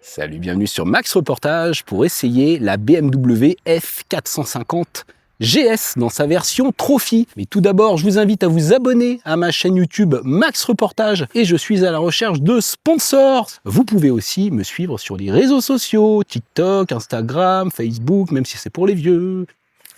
Salut, bienvenue sur Max Reportage pour essayer la BMW F450 GS dans sa version Trophy. Mais tout d'abord, je vous invite à vous abonner à ma chaîne YouTube Max Reportage et je suis à la recherche de sponsors. Vous pouvez aussi me suivre sur les réseaux sociaux, TikTok, Instagram, Facebook, même si c'est pour les vieux.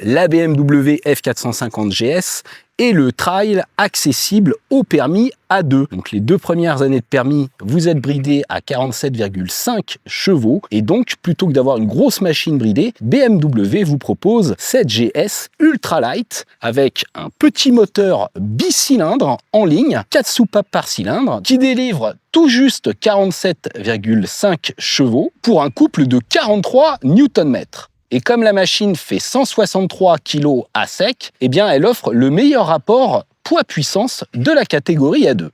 La BMW F450 GS est le trail accessible au permis A2. Donc les 2 premières années de permis, vous êtes bridé à 47,5 chevaux et donc plutôt que d'avoir une grosse machine bridée, BMW vous propose cette GS ultralight avec un petit moteur bicylindre en ligne, 4 soupapes par cylindre, qui délivre tout juste 47,5 chevaux pour un couple de 43 Nm. Et comme la machine fait 163 kg à sec, eh bien elle offre le meilleur rapport poids-puissance de la catégorie A2.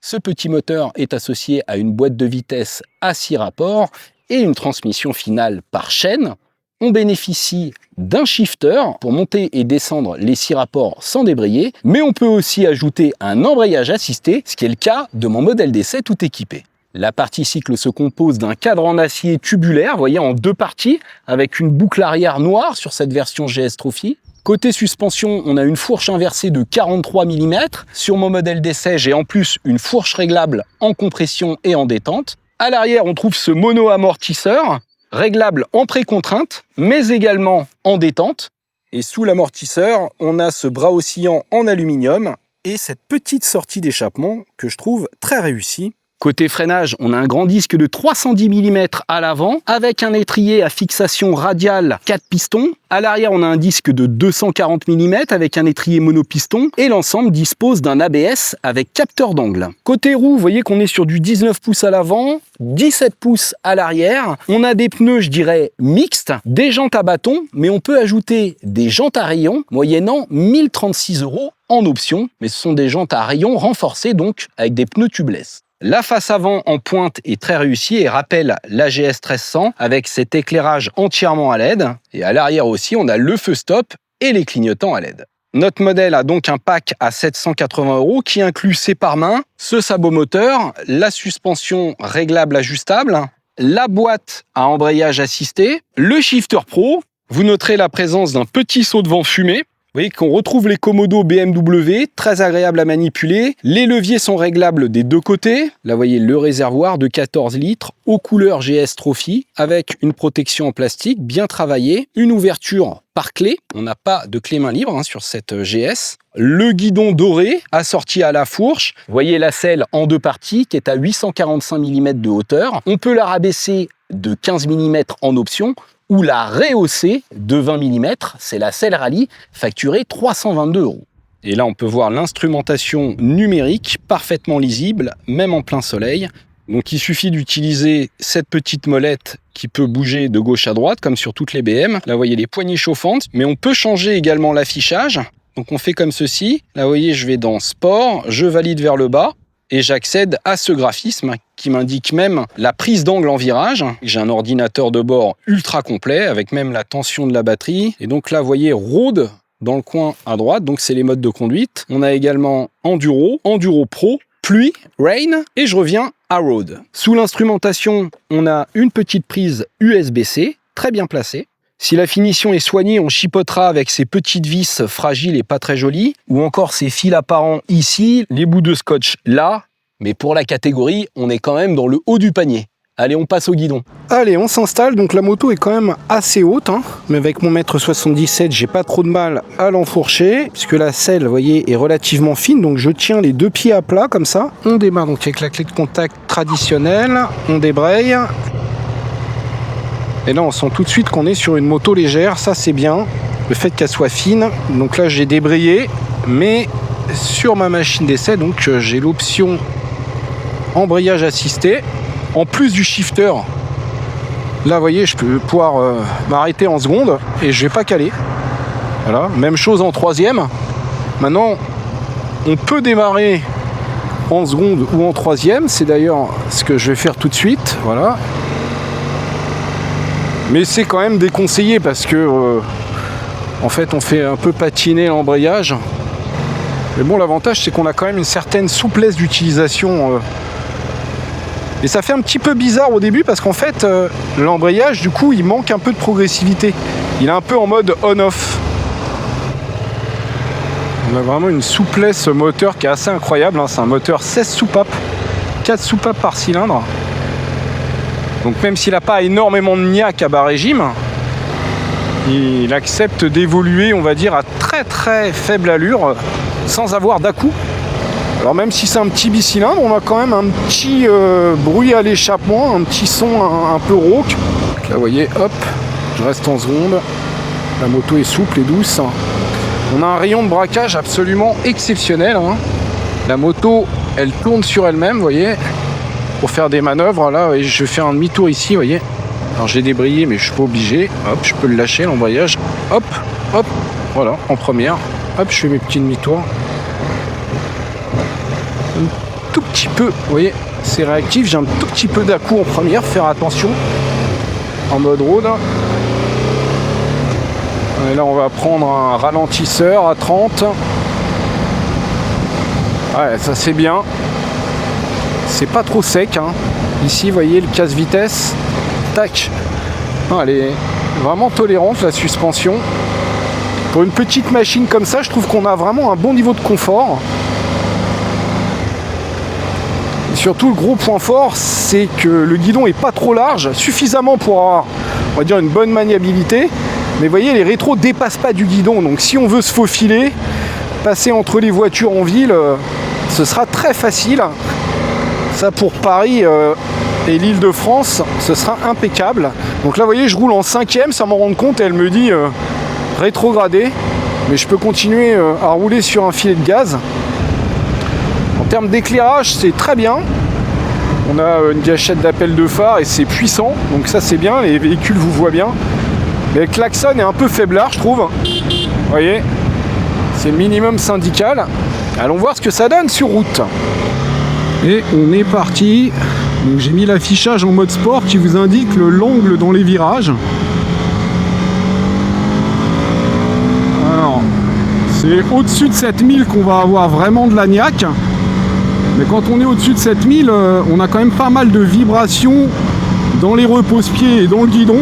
Ce petit moteur est associé à une boîte de vitesse à 6 rapports et une transmission finale par chaîne. On bénéficie d'un shifter pour monter et descendre les 6 rapports sans débrayer, mais on peut aussi ajouter un embrayage assisté, ce qui est le cas de mon modèle d'essai tout équipé. La partie cycle se compose d'un cadre en acier tubulaire, vous voyez, en 2 parties, avec une boucle arrière noire sur cette version GS Trophy. Côté suspension, on a une fourche inversée de 43 mm. Sur mon modèle d'essai, j'ai en plus une fourche réglable en compression et en détente. À l'arrière, on trouve ce mono-amortisseur, réglable en précontrainte, mais également en détente. Et sous l'amortisseur, on a ce bras oscillant en aluminium et cette petite sortie d'échappement que je trouve très réussie. Côté freinage, on a un grand disque de 310 mm à l'avant avec un étrier à fixation radiale 4 pistons. À l'arrière, on a un disque de 240 mm avec un étrier monopiston et l'ensemble dispose d'un ABS avec capteur d'angle. Côté roue, vous voyez qu'on est sur du 19 pouces à l'avant, 17 pouces à l'arrière. On a des pneus, je dirais, mixtes, des jantes à bâton, mais on peut ajouter des jantes à rayons moyennant 1036 € en option. Mais ce sont des jantes à rayons renforcées donc avec des pneus tubeless. La face avant en pointe est très réussie et rappelle la GS 1300 avec cet éclairage entièrement à LED. Et à l'arrière aussi, on a le feu stop et les clignotants à LED. Notre modèle a donc un pack à 780 € qui inclut ses pare-mains, ce sabot moteur, la suspension réglable ajustable, la boîte à embrayage assisté, le shifter pro. Vous noterez la présence d'un petit seau de vent fumé. Vous voyez qu'on retrouve les commodos BMW, très agréables à manipuler. Les leviers sont réglables des 2 côtés. Là, vous voyez le réservoir de 14 litres aux couleurs GS Trophy avec une protection en plastique bien travaillée, une ouverture par clé. On n'a pas de clé main libre sur cette GS. Le guidon doré assorti à la fourche. Vous voyez la selle en 2 parties qui est à 845 mm de hauteur. On peut la rabaisser de 15 mm en option ou la rehausser de 20 mm, c'est la selle rallye, facturée 322 €. Et là, on peut voir l'instrumentation numérique, parfaitement lisible, même en plein soleil. Donc il suffit d'utiliser cette petite molette qui peut bouger de gauche à droite, comme sur toutes les BM. Là, vous voyez les poignées chauffantes, mais on peut changer également l'affichage. Donc on fait comme ceci. Là, vous voyez, je vais dans Sport, je valide vers le bas. Et j'accède à ce graphisme qui m'indique même la prise d'angle en virage. J'ai un ordinateur de bord ultra complet avec même la tension de la batterie. Et donc là, vous voyez Road dans le coin à droite. Donc c'est les modes de conduite. On a également Enduro, Enduro Pro, Pluie, Rain et je reviens à Road. Sous l'instrumentation, on a une petite prise USB-C très bien placée. Si la finition est soignée, on chipotera avec ces petites vis fragiles et pas très jolies, ou encore ces fils apparents ici, les bouts de scotch là, mais pour la catégorie, on est quand même dans le haut du panier. Allez, on passe au guidon. Allez, on s'installe, donc la moto est quand même assez haute, mais avec mon 1,77 m, j'ai pas trop de mal à l'enfourcher, puisque la selle, vous voyez, est relativement fine, donc je tiens les 2 pieds à plat, comme ça. On démarre donc avec la clé de contact traditionnelle, on débraye. Et là, on sent tout de suite qu'on est sur une moto légère, ça c'est bien, le fait qu'elle soit fine. Donc là, j'ai débrayé, mais sur ma machine d'essai, donc j'ai l'option embrayage assisté, en plus du shifter. Là, vous voyez, je peux pouvoir m'arrêter en seconde et je vais pas caler. Voilà, même chose en 3e. Maintenant, on peut démarrer en seconde ou en 3e, c'est d'ailleurs ce que je vais faire tout de suite, voilà. Mais c'est quand même déconseillé parce que en fait on fait un peu patiner l'embrayage. Mais bon, l'avantage c'est qu'on a quand même une certaine souplesse d'utilisation Et ça fait un petit peu bizarre au début parce qu'en fait, l'embrayage, du coup, il manque un peu de progressivité. Il est un peu en mode on-off. On a vraiment une souplesse moteur qui est assez incroyable. Hein. C'est un moteur 16 soupapes, 4 soupapes par cylindre. Donc même s'il n'a pas énormément de niaque à bas régime, il accepte d'évoluer, on va dire, à très très faible allure, sans avoir d'à-coup. Alors même si c'est un petit bicylindre, on a quand même un petit bruit à l'échappement, un petit son un peu rauque. Donc là, vous voyez, hop, je reste en seconde. La moto est souple et douce. On a un rayon de braquage absolument exceptionnel. Hein. La moto, elle tourne sur elle-même, vous voyez, pour faire des manœuvres. Là, je vais faire un demi-tour ici, vous voyez. Alors j'ai débrayé, mais je suis pas obligé. Hop, je peux le lâcher, l'embrayage. Hop, hop, voilà, en première. Hop, je fais mes petits demi-tours. Un tout petit peu, vous voyez, c'est réactif. J'ai un tout petit peu d'à-coup en première, faire attention. En mode road. Et là, on va prendre un ralentisseur à 30. Ouais, ça c'est bien. C'est pas trop sec. Hein. Ici, vous voyez le casse-vitesse. Tac. Non, elle est vraiment tolérante, la suspension. Pour une petite machine comme ça, je trouve qu'on a vraiment un bon niveau de confort. Et surtout, le gros point fort, c'est que le guidon est pas trop large, suffisamment pour avoir, on va dire, une bonne maniabilité. Mais vous voyez, les rétros dépassent pas du guidon. Donc si on veut se faufiler, passer entre les voitures en ville, ce sera très facile. Ça pour Paris et l'Île-de-France, ce sera impeccable. Donc là, vous voyez, je roule en 5e, sans m'en rendre compte. Et elle me dit rétrogradé. Mais je peux continuer à rouler sur un filet de gaz. En termes d'éclairage, c'est très bien. On a une gâchette d'appel de phare et c'est puissant. Donc ça, c'est bien. Les véhicules vous voient bien. Mais le klaxon est un peu faiblard, je trouve. Vous voyez, c'est le minimum syndical. Allons voir ce que ça donne sur route. Et on est parti. Donc j'ai mis l'affichage en mode sport qui vous indique l'angle dans les virages. Alors, c'est au-dessus de 7000 qu'on va avoir vraiment de la niaque. Mais quand on est au-dessus de 7000, on a quand même pas mal de vibrations dans les repose-pieds et dans le guidon.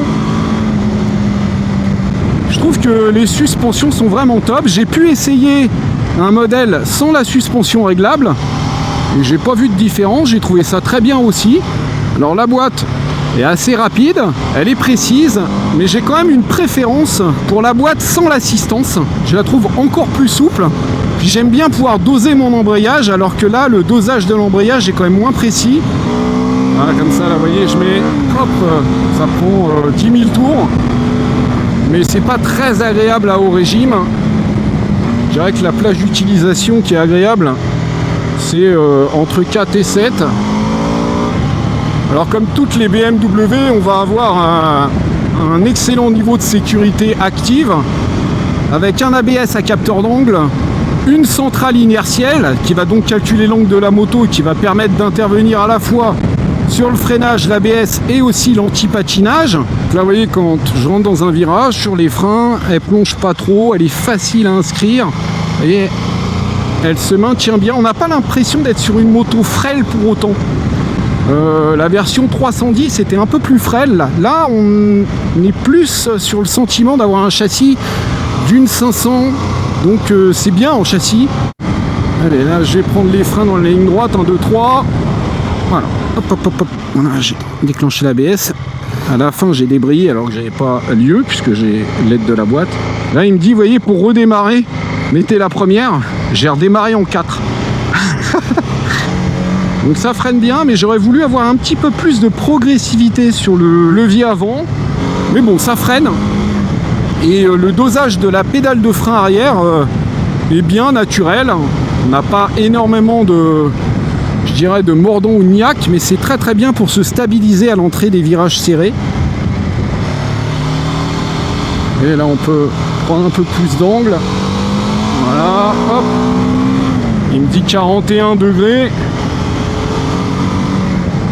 Je trouve que les suspensions sont vraiment top. J'ai pu essayer un modèle sans la suspension réglable et j'ai pas vu de différence. J'ai trouvé ça très bien aussi. Alors la boîte est assez rapide, elle est précise, mais j'ai quand même une préférence pour la boîte sans l'assistance. Je la trouve encore plus souple. Puis j'aime bien pouvoir doser mon embrayage, alors que là, le dosage de l'embrayage est quand même moins précis. Voilà, comme ça, là, vous voyez, je mets, hop, ça prend 10 000 tours. Mais c'est pas très agréable à haut régime. Je dirais que la plage d'utilisation qui est agréable, c'est entre 4 et 7. Alors comme toutes les BMW, on va avoir un excellent niveau de sécurité active, avec un ABS à capteur d'angle, une centrale inertielle qui va donc calculer l'angle de la moto et qui va permettre d'intervenir à la fois sur le freinage, l'ABS et aussi l'anti-patinage. Là vous voyez, quand je rentre dans un virage, sur les freins, elle plonge pas trop, elle est facile à inscrire. Vous voyez, elle se maintient bien. On n'a pas l'impression d'être sur une moto frêle pour autant. La version 310 était un peu plus frêle. Là on est plus sur le sentiment d'avoir un châssis d'une 500. Donc c'est bien en châssis. Allez, là je vais prendre les freins dans la ligne droite, 1, 2, 3. Voilà, hop, hop, hop, hop. Voilà, j'ai déclenché l'ABS. À la fin, j'ai débrayé alors que j'avais pas lieu puisque j'ai l'aide de la boîte. Là, il me dit, vous voyez, pour redémarrer, mettez la première. J'ai redémarré en 4. Donc ça freine bien, mais j'aurais voulu avoir un petit peu plus de progressivité sur le levier avant. Mais bon, ça freine. Et le dosage de la pédale de frein arrière est bien naturel. On n'a pas énormément de, je dirais, de mordant ou de niaque, mais c'est très très bien pour se stabiliser à l'entrée des virages serrés. Et là on peut prendre un peu plus d'angle. Voilà, hop. Il me dit 41 degrés.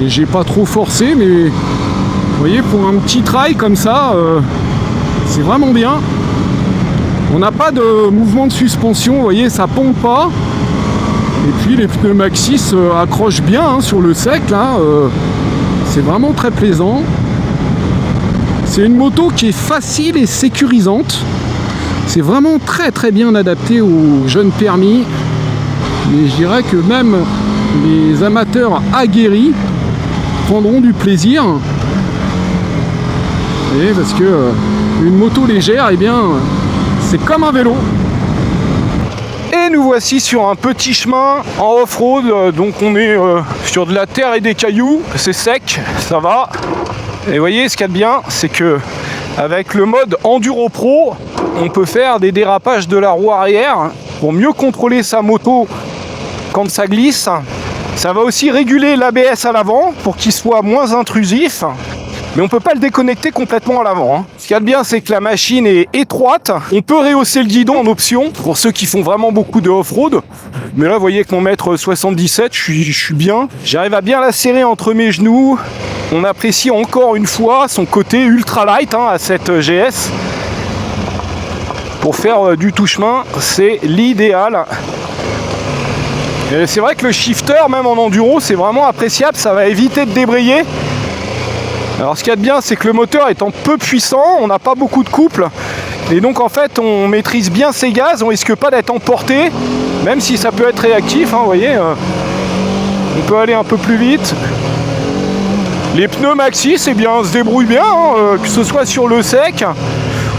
Et j'ai pas trop forcé, mais vous voyez, pour un petit trail comme ça, c'est vraiment bien. On n'a pas de mouvement de suspension, vous voyez, ça pompe pas. Et puis les pneus Maxxis accrochent bien hein, sur le sec là. C'est vraiment très plaisant. C'est une moto qui est facile et sécurisante. C'est vraiment très très bien adapté aux jeunes permis. Mais je dirais que même les amateurs aguerris prendront du plaisir. Et parce que une moto légère, eh bien, c'est comme un vélo. Et nous voici sur un petit chemin en off-road. Donc on est sur de la terre et des cailloux. C'est sec, ça va. Et vous voyez, ce qu'il y a de bien, c'est que avec le mode Enduro Pro, on peut faire des dérapages de la roue arrière pour mieux contrôler sa moto quand ça glisse. Ça va aussi réguler l'ABS à l'avant pour qu'il soit moins intrusif. Mais on ne peut pas le déconnecter complètement à l'avant. Ce qu'il y a de bien, c'est que la machine est étroite. On peut rehausser le guidon en option pour ceux qui font vraiment beaucoup de off-road. Mais là, vous voyez que mon mètre 77, je suis bien. J'arrive à bien la serrer entre mes genoux. On apprécie encore une fois son côté ultra light à cette GS. Pour faire du tout chemin, c'est l'idéal. Et c'est vrai que le shifter, même en enduro, c'est vraiment appréciable. Ça va éviter de débrayer. Alors ce qu'il y a de bien, c'est que le moteur étant peu puissant, on n'a pas beaucoup de couple. Et donc en fait, on maîtrise bien ses gaz, on risque pas d'être emporté, même si ça peut être réactif, vous voyez. On peut aller un peu plus vite. Les pneus Maxxis, eh bien, se débrouillent bien, que ce soit sur le sec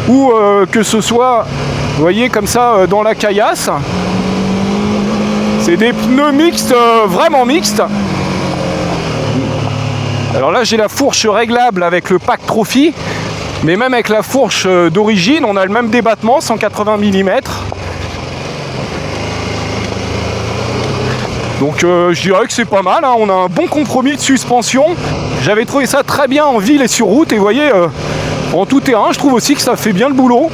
ou que ce soit, vous voyez, comme ça, dans la caillasse. C'est des pneus mixtes, vraiment mixtes. Alors là, j'ai la fourche réglable avec le pack Trophy, mais même avec la fourche d'origine, on a le même débattement, 180 mm. Donc je dirais que c'est pas mal, on a un bon compromis de suspension. J'avais trouvé ça très bien en ville et sur route, et vous voyez, en tout terrain, je trouve aussi que ça fait bien le boulot.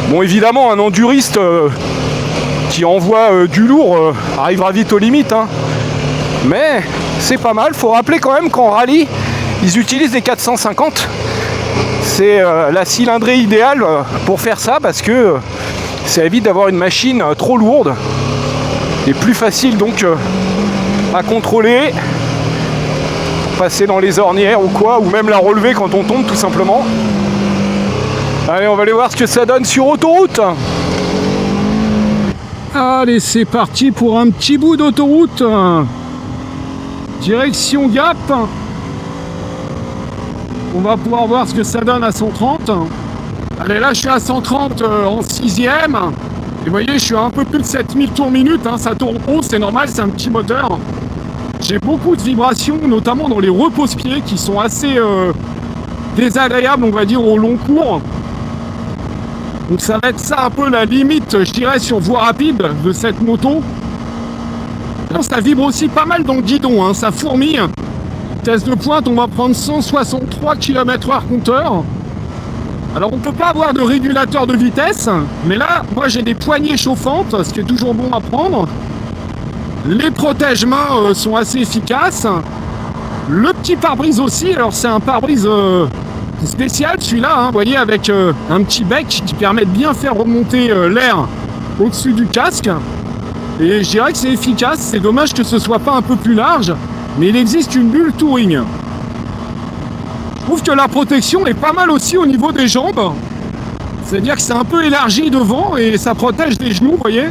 Bon, évidemment, un enduriste qui envoie du lourd arrivera vite aux limites, mais c'est pas mal. Faut rappeler quand même qu'en rallye, ils utilisent des 450. C'est la cylindrée idéale pour faire ça parce que ça évite d'avoir une machine trop lourde et plus facile donc à contrôler, passer dans les ornières ou quoi, ou même la relever quand on tombe tout simplement. Allez, on va aller voir ce que ça donne sur autoroute. Allez, c'est parti pour un petit bout d'autoroute. Direction Gap. On va pouvoir voir ce que ça donne à 130. Allez, là je suis à 130 en 6ème. Et vous voyez, je suis à un peu plus de 7000 tours minute. Ça tourne haut, c'est normal, c'est un petit moteur. J'ai beaucoup de vibrations, notamment dans les repose-pieds qui sont assez désagréables, on va dire, au long cours. Donc ça va être ça un peu la limite, je dirais, sur voie rapide de cette moto. Ça vibre aussi pas mal dans le guidon, ça fourmille. Test de pointe, on va prendre 163 km/h compteur. Alors on peut pas avoir de régulateur de vitesse, mais là, moi j'ai des poignées chauffantes, ce qui est toujours bon à prendre. Les protège-mains sont assez efficaces. Le petit pare-brise aussi, alors c'est un pare-brise spécial celui-là, vous voyez, avec un petit bec qui permet de bien faire remonter l'air au-dessus du casque. Et je dirais que c'est efficace, c'est dommage que ce soit pas un peu plus large, mais il existe une bulle touring. Je trouve que la protection est pas mal aussi au niveau des jambes. C'est-à-dire que c'est un peu élargi devant et ça protège les genoux, vous voyez.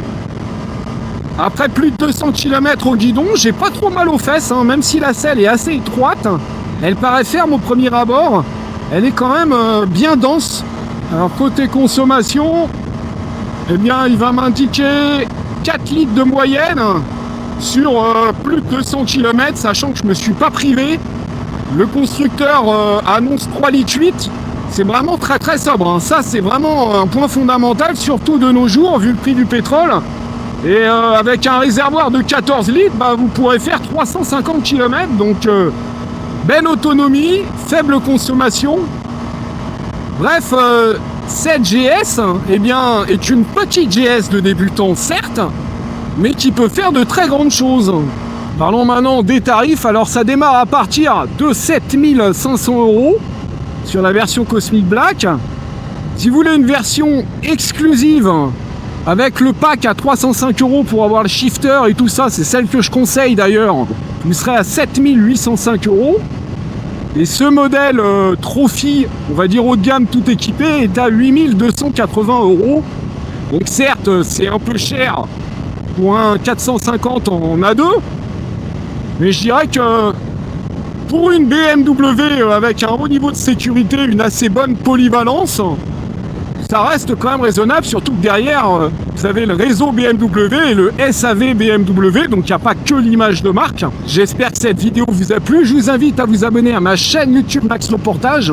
Après plus de 200 km au guidon, j'ai pas trop mal aux fesses, même si la selle est assez étroite. Elle paraît ferme au premier abord, elle est quand même bien dense. Alors côté consommation, eh bien il va m'indiquer 4 litres de moyenne sur plus de 200 km, sachant que je me suis pas privé. Le constructeur annonce 3 litres 8. C'est vraiment très très sobre. Ça c'est vraiment un point fondamental, surtout de nos jours, vu le prix du pétrole. Et avec un réservoir de 14 litres, vous pourrez faire 350 km. Donc belle autonomie, faible consommation. Bref, cette GS est une petite GS de débutant, certes, mais qui peut faire de très grandes choses. Parlons maintenant des tarifs. Alors ça démarre à partir de 7500 € sur la version Cosmic Black. Si vous voulez une version exclusive avec le pack à 305 € pour avoir le shifter et tout ça, c'est celle que je conseille d'ailleurs, vous serez à 7805 €. Et ce modèle Trophy, on va dire haut de gamme tout équipé, est à 8280 €. Donc certes, c'est un peu cher pour un 450 en A2, mais je dirais que pour une BMW avec un haut niveau de sécurité, une assez bonne polyvalence, ça reste quand même raisonnable, surtout que derrière, vous avez le réseau BMW et le SAV BMW, donc il n'y a pas que l'image de marque. J'espère que cette vidéo vous a plu. Je vous invite à vous abonner à ma chaîne YouTube Max Reportage.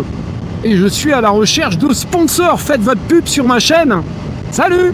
Et je suis à la recherche de sponsors. Faites votre pub sur ma chaîne. Salut!